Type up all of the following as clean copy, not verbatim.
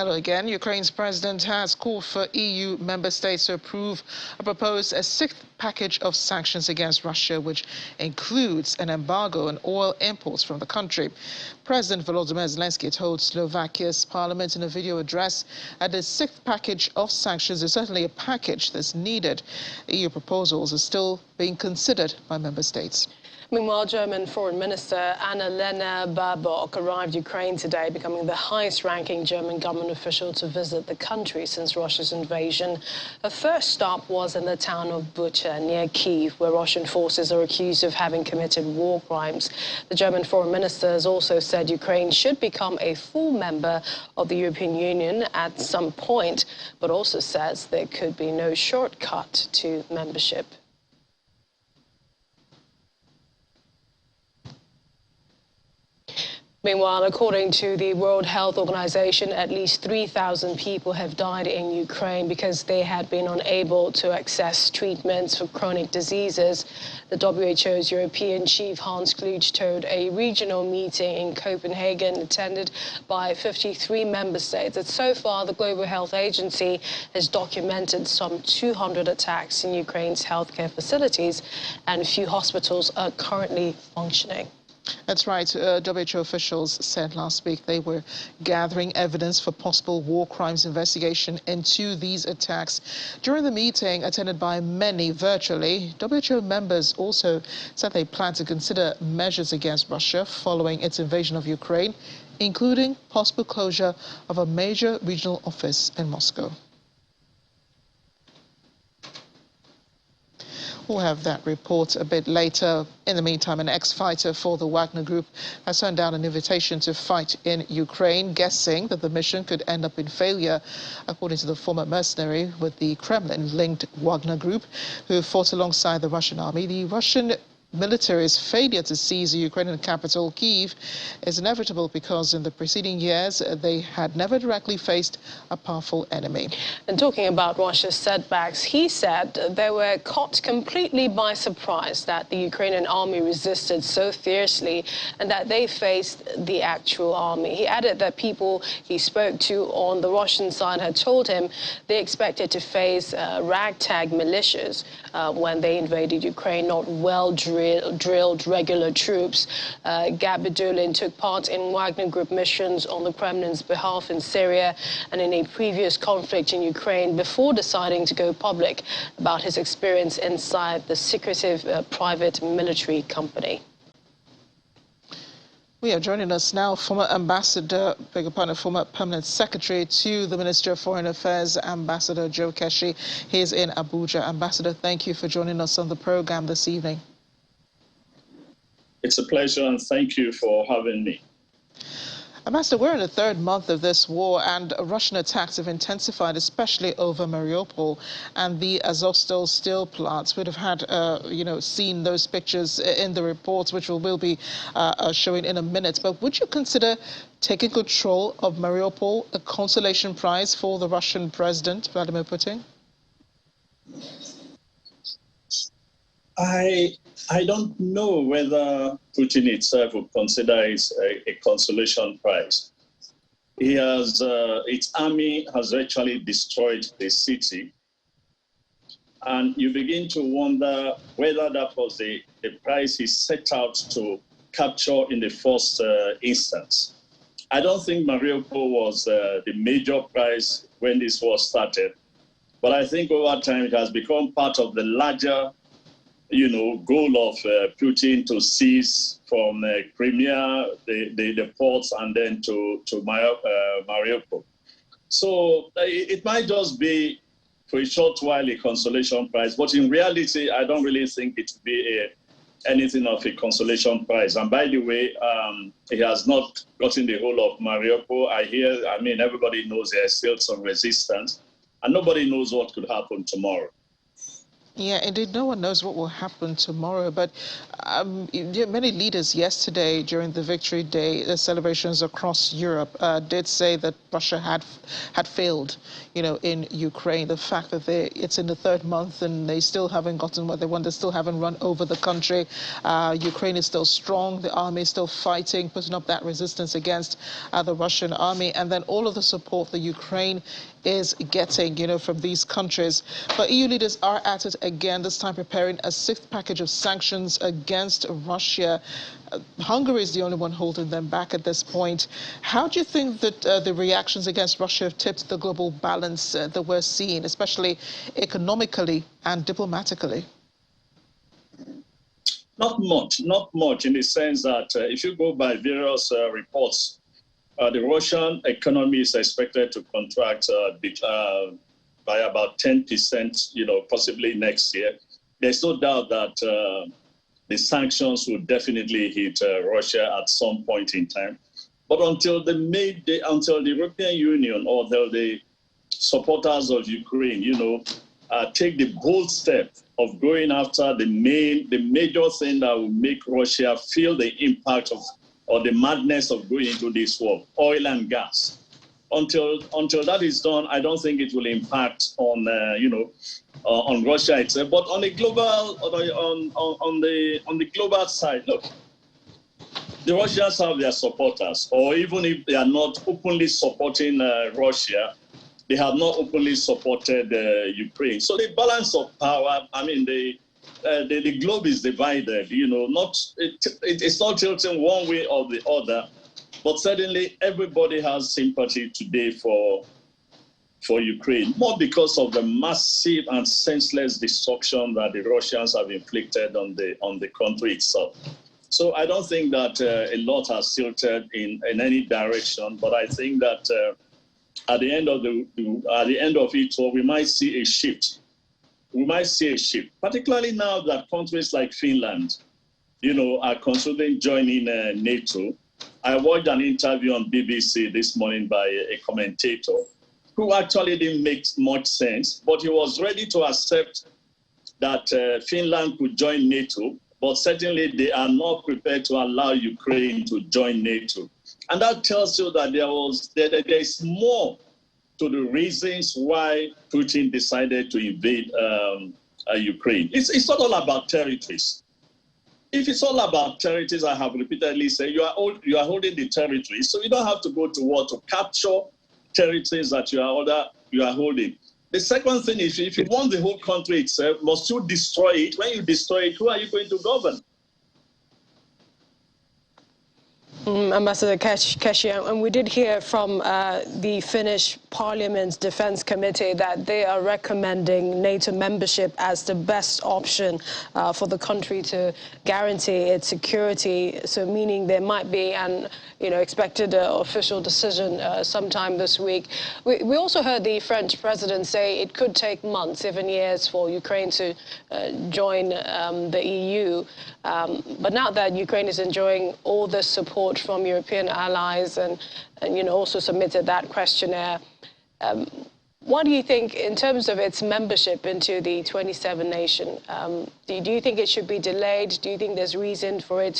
Hello again. Ukraine's president has called for EU member states to approve or propose a sixth package of sanctions against Russia, which includes an embargo on oil imports from the country. President Volodymyr Zelensky told Slovakia's parliament in a video address that the sixth package of sanctions is certainly a package that's needed. EU proposals are still being considered by member states. Meanwhile, German Foreign Minister Annalena Baerbock arrived Ukraine today, becoming the highest-ranking German government official to visit the country since Russia's invasion. Her first stop was in the town of Bucha, near Kyiv, where Russian forces are accused of having committed war crimes. The German Foreign Minister has also said Ukraine should become a full member of the European Union at some point, but also says there could be no shortcut to membership. Meanwhile, according to the World Health Organization, at least 3,000 people have died in Ukraine because they had been unable to access treatments for chronic diseases. The WHO's European chief, Hans Kluge, told a regional meeting in Copenhagen attended by 53 member states that so far the Global Health Agency has documented some 200 attacks in Ukraine's healthcare facilities, and a few hospitals are currently functioning. That's right. WHO officials said last week they were gathering evidence for possible war crimes investigation into these attacks. During the meeting, attended by many virtually, WHO members also said they plan to consider measures against Russia following its invasion of Ukraine, including possible closure of a major regional office in Moscow. We'll have that report a bit later. In the meantime, an ex-fighter for the Wagner Group has turned down an invitation to fight in Ukraine, guessing that the mission could end up in failure. According to the former mercenary with the Kremlin-linked Wagner Group, who fought alongside the Russian army, the Russian military's failure to seize the Ukrainian capital, Kyiv, is inevitable because in the preceding years they had never directly faced a powerful enemy. And talking about Russia's setbacks, he said they were caught completely by surprise that the Ukrainian army resisted so fiercely and that they faced the actual army. He added that people he spoke to on the Russian side had told him they expected to face ragtag militias when they invaded Ukraine, not well-drilled regular troops. Gabidulin took part in Wagner Group missions on the Kremlin's behalf in Syria and in a previous conflict in Ukraine before deciding to go public about his experience inside the secretive private military company. We are joining us now, former ambassador, former permanent secretary to the Ministry of Foreign Affairs, Ambassador Joe Keshi. He is in Abuja. Ambassador, thank you for joining us on the program this evening. It's a pleasure, and thank you for having me. Ambassador, we're in the third month of this war, and Russian attacks have intensified, especially over Mariupol and the Azovstal steel plants. We'd have had, seen those pictures in the reports, which we'll be showing in a minute. But would you consider taking control of Mariupol a consolation prize for the Russian president, Vladimir Putin? I don't know whether Putin itself would consider it a consolation prize. He has, its army has virtually destroyed the city. And you begin to wonder whether that was the prize he set out to capture in the first instance. I don't think Mariupol was the major prize when this war started. But I think over time it has become part of the larger goal of Putin to seize from Crimea, the ports, and then to Mariupol. So it might just be, for a short while, a consolation prize. But in reality, I don't really think it would be anything of a consolation prize. And by the way, he has not gotten the whole of Mariupol. Everybody knows there's still some resistance. And nobody knows what could happen tomorrow. Yeah, indeed, no one knows what will happen tomorrow. But many leaders yesterday during the Victory Day celebrations across Europe did say that Russia had failed, in Ukraine. The fact that it's in the third month and they still haven't gotten what they want, they still haven't run over the country. Ukraine is still strong. The army is still fighting, putting up that resistance against the Russian army, and then all of the support that Ukraine is getting, from these countries. But EU leaders are at it again, this time preparing a sixth package of sanctions against Russia. Hungary is the only one holding them back at this point. How do you think that the reactions against Russia have tipped the global balance that we're seeing, especially economically and diplomatically? Not much in the sense that if you go by various reports, the Russian economy is expected to contract by about 10%, possibly next year. There's no doubt that the sanctions will definitely hit Russia at some point in time. But until the European Union or the supporters of Ukraine, take the bold step of going after the major thing that will make Russia feel the impact of or the madness of going into this war, oil and gas. Until that is done, I don't think it will impact on Russia itself. But on the global side, look, the Russians have their supporters, or even if they are not openly supporting Russia, they have not openly supported Ukraine. So the balance of power, the globe is divided, it's not tilting one way or the other, but certainly everybody has sympathy today for Ukraine, more because of the massive and senseless destruction that the Russians have inflicted on the country itself. So I don't think that a lot has tilted in any direction, but I think that at the end of it all, we might see a shift. Particularly now that countries like Finland, are considering joining NATO. I watched an interview on BBC this morning by a commentator who actually didn't make much sense, but he was ready to accept that Finland could join NATO, but certainly they are not prepared to allow Ukraine to join NATO. And that tells you that there is more to the reasons why Putin decided to invade Ukraine. It's not all about territories. If it's all about territories, I have repeatedly said, you are holding the territories, so you don't have to go to war to capture territories that you are holding. The second thing is, if you want the whole country itself, must you destroy it? When you destroy it, who are you going to govern? Ambassador Keshi, and we did hear from the Finnish Parliament's Defence Committee that they are recommending NATO membership as the best option for the country to guarantee its security. So, meaning there might be an expected official decision sometime this week. We also heard the French president say it could take months, even years, for Ukraine to join the EU. But now that Ukraine is enjoying all this support from European allies and also submitted that questionnaire, what do you think in terms of its membership into the 27 nation? Do you think it should be delayed? Do you think there's reason for it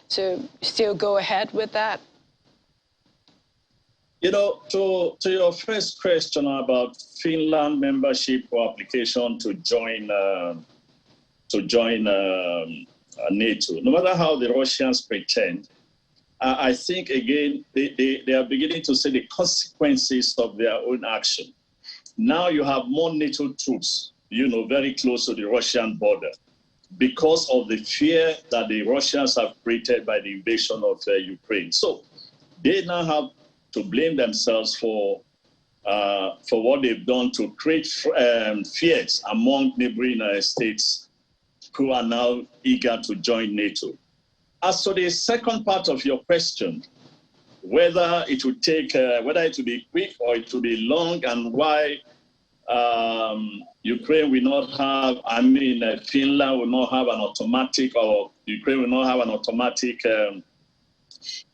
to still go ahead with that? To your first question about Finland membership or application to join NATO, no matter how the Russians pretend, I think, again, they are beginning to see the consequences of their own action. Now you have more NATO troops, very close to the Russian border because of the fear that the Russians have created by the invasion of Ukraine. So they now have to blame themselves for what they've done to create fears among neighboring states who are now eager to join NATO. As to the second part of your question, whether it will be quick or it will be long, and why Ukraine will not have, Finland will not have an automatic, or Ukraine will not have an automatic.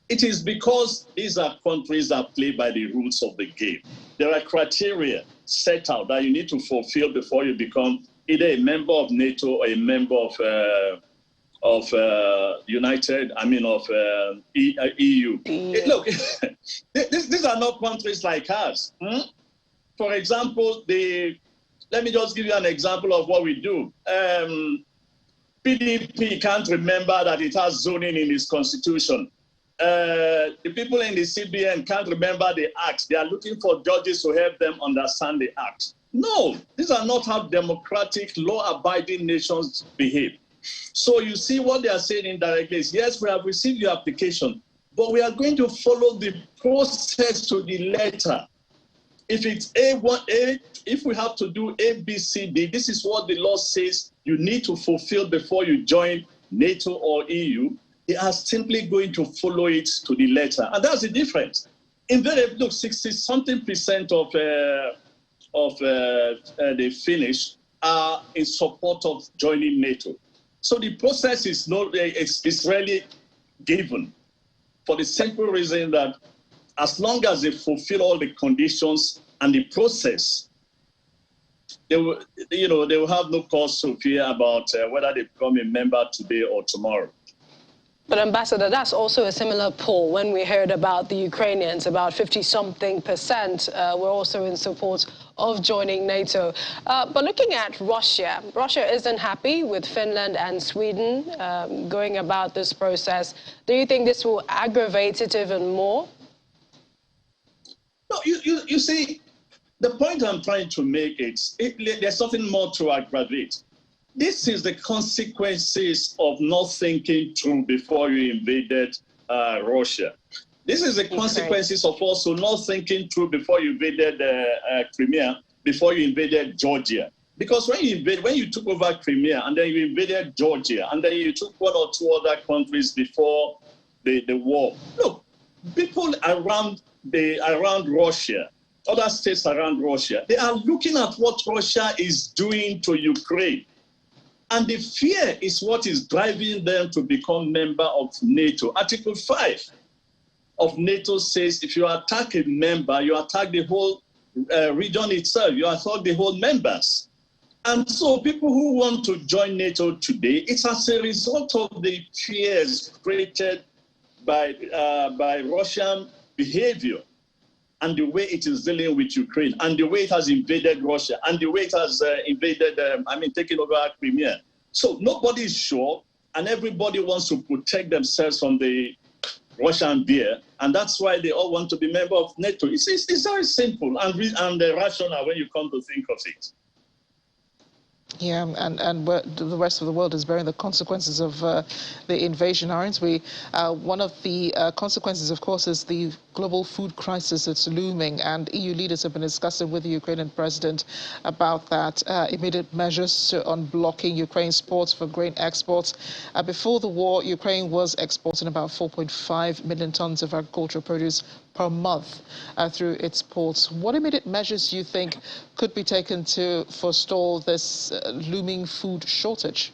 It is because these are countries that play by the rules of the game. There are criteria set out that you need to fulfill before you become either a member of NATO or a member of EU. Look, these are not countries like us. For example, let me just give you an example of what we do. PDP can't remember that it has zoning in its constitution. The people in the CBN can't remember the acts. They are looking for judges to help them understand the acts. No, these are not how democratic, law-abiding nations behave. So you see what they are saying indirectly is, yes, we have received your application, but we are going to follow the process to the letter. If it's A1A, if we have to do A, B, C, D, this is what the law says you need to fulfill before you join NATO or EU. They are simply going to follow it to the letter. And that's the difference. Invariably, look, 60-something% of the Finnish are in support of joining NATO. So the process is it's really given for the simple reason that as long as they fulfill all the conditions and the process, they will have no cause to fear about whether they become a member today or tomorrow. But Ambassador, that's also a similar poll. When we heard about the Ukrainians, about 50-something% were also in support of joining NATO. But looking at Russia, Russia isn't happy with Finland and Sweden going about this process. Do you think this will aggravate it even more? No, you see, the point I'm trying to make is there's something more to aggravate. This is the consequences of not thinking through before you invaded Russia. This is the consequences of also not thinking through before you invaded Crimea, before you invaded Georgia. Because when you took over Crimea and then you invaded Georgia and then you took one or two other countries before the war, look, people around Russia, other states around Russia, they are looking at what Russia is doing to Ukraine. And the fear is what is driving them to become member of NATO. Article 5 of NATO says if you attack a member, you attack the whole region itself. You attack the whole members. And so people who want to join NATO today, it's as a result of the fears created by Russian behavior and the way it is dealing with Ukraine, and the way it has invaded Russia, and the way it has taken over Crimea. So nobody is sure, and everybody wants to protect themselves from the Russian bear, and that's why they all want to be member of NATO. It's very simple and rational when you come to think of it. Yeah, and the rest of the world is bearing the consequences of the invasion, aren't we? One of the consequences, of course, is the global food crisis that's looming, and EU leaders have been discussing with the Ukrainian president about that, immediate measures to unblocking Ukraine's ports for grain exports. Before the war, Ukraine was exporting about 4.5 million tons of agricultural produce per month through its ports. What immediate measures do you think could be taken to forestall this looming food shortage?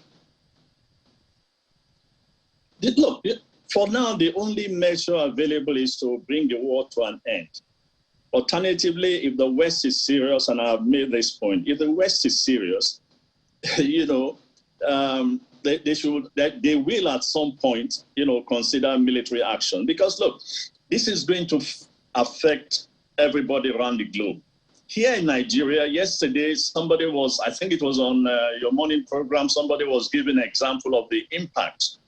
Look, for now, the only measure available is to bring the war to an end. Alternatively, if the West is serious, and I've made this point, if the West is serious, they will at some point, consider military action. Because look, this is going to affect everybody around the globe. Here in Nigeria, yesterday, somebody was, I think it was on your morning program, somebody was giving an example of the impact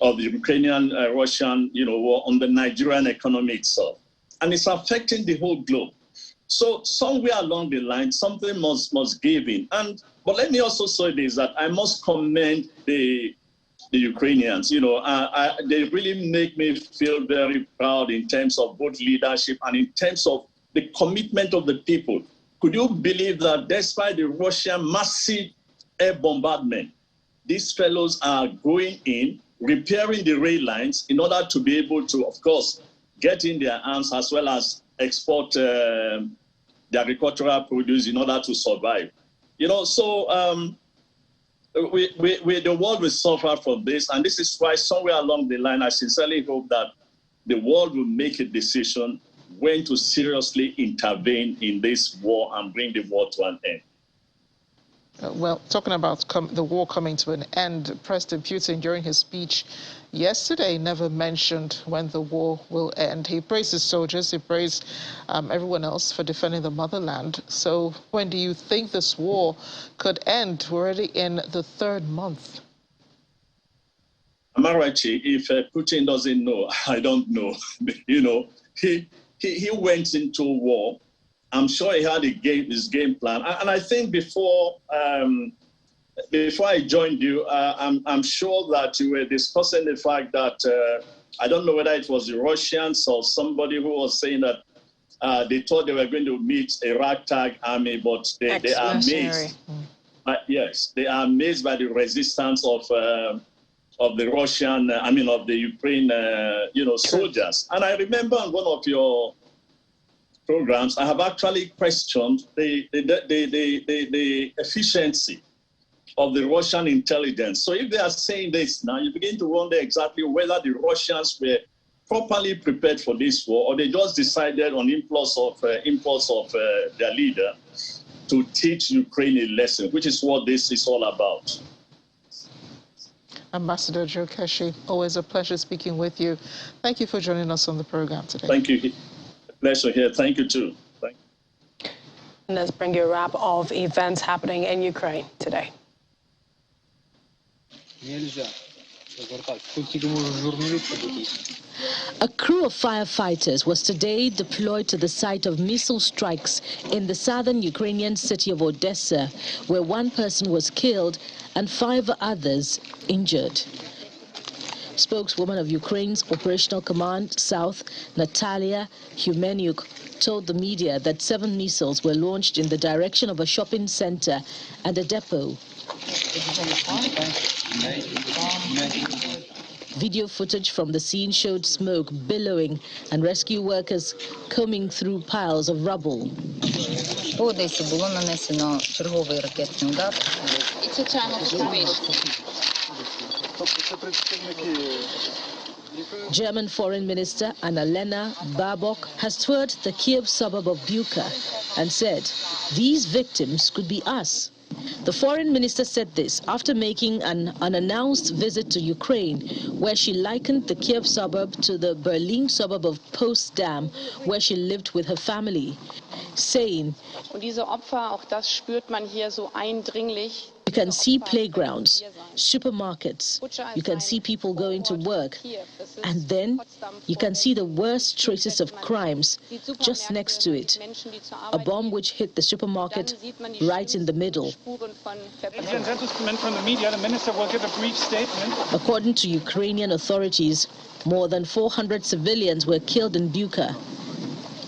of the Ukrainian-Russian, war on the Nigerian economy itself. And it's affecting the whole globe. So somewhere along the line, something must give in. But let me also say this, that I must commend the Ukrainians. They really make me feel very proud in terms of both leadership and in terms of the commitment of the people. Could you believe that despite the Russian massive air bombardment, these fellows are going in, repairing the rail lines in order to be able to, of course, get in their hands as well as export the agricultural produce in order to survive. The world will suffer from this, and this is why somewhere along the line, I sincerely hope that the world will make a decision when to seriously intervene in this war and bring the war to an end. Well, talking about the war coming to an end, President Putin, during his speech yesterday, never mentioned when the war will end. He praised his soldiers, he praised everyone else for defending the motherland. So when do you think this war could end? We're already in the third month. Amarachi, if Putin doesn't know, I don't know. You know, he went into war. I'm sure he had his game plan. And I think before I joined you, I'm sure that you were discussing the fact that I don't know whether it was the Russians or somebody who was saying that they thought they were going to meet a ragtag army, but they are amazed. Yes, they are amazed by the resistance of the Russian, of the Ukraine, soldiers. And I remember on one of your programs, I have actually questioned the efficiency of the Russian intelligence. So if they are saying this now, you begin to wonder exactly whether the Russians were properly prepared for this war, or they just decided on impulse of their leader to teach Ukraine a lesson, which is what this is all about. Ambassador Joe Keshi, always a pleasure speaking with you. Thank you for joining us on the program today. Thank you. Pleasure here. Thank you, too. Thank you. Let's bring you a wrap of events happening in Ukraine today. A crew of firefighters was today deployed to the site of missile strikes in the southern Ukrainian city of Odessa, where one person was killed and 5 others injured. Spokeswoman of Ukraine's Operational Command South, Natalia Humeniuk, told the media that 7 missiles were launched in the direction of a shopping center and a depot. Video footage from the scene showed smoke billowing and rescue workers combing through piles of rubble. По Одесі було нанесено черговий ракетний удар. German Foreign Minister Annalena Baerbock has toured the Kiev suburb of Bucha and said, "These victims could be us." The foreign minister said this after making an unannounced visit to Ukraine, where she likened the Kiev suburb to the Berlin suburb of Potsdam, where she lived with her family, saying, Diese Opfer, auch das spürt man hier so eindringlich. "You can see playgrounds, supermarkets, you can see people going to work, and then you can see the worst traces of crimes just next to it. A bomb which hit the supermarket right in the middle." Gentlemen from the media, the minister will give a brief statement. According to Ukrainian authorities, more than 400 civilians were killed in Bucha.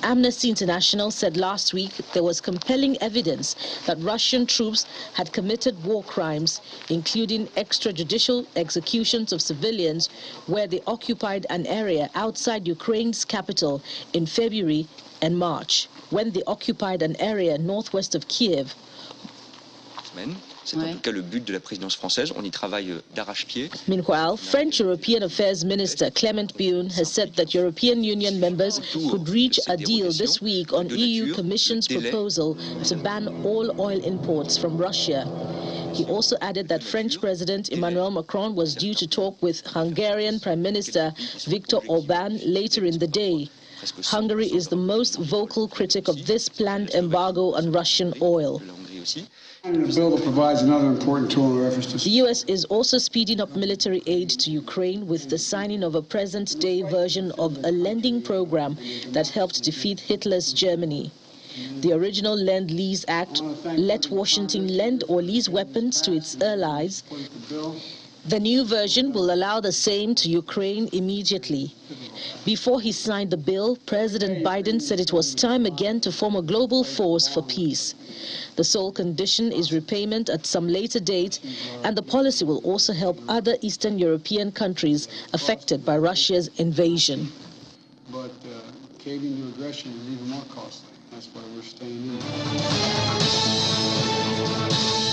Amnesty International said last week there was compelling evidence that Russian troops had committed war crimes, including extrajudicial executions of civilians, where they occupied an area outside Ukraine's capital in February and March, when they occupied an area northwest of Kiev. C'est en tout cas le but de la présidence française. On y travaille d'arrache-pied. Meanwhile, French European Affairs Minister Clement Beaune has said that European Union members could reach a deal this week on EU Commission's proposal to ban all oil imports from Russia. He also added that French President Emmanuel Macron was due to talk with Hungarian Prime Minister Viktor Orbán later in the day. Hungary is the most vocal critic of this planned embargo on Russian oil. The bill provides another important tool in reference to... The U.S. is also speeding up military aid to Ukraine with the signing of a present-day version of a lending program that helped defeat Hitler's Germany. The original Lend-Lease Act let Washington lend or lease weapons to its allies. The new version will allow the same to Ukraine immediately. Before he signed the bill, President Biden said it was time again to form a global force for peace. The sole condition is repayment at some later date, and the policy will also help other Eastern European countries affected by Russia's invasion. But caving to aggression is even more costly. That's why we're staying in.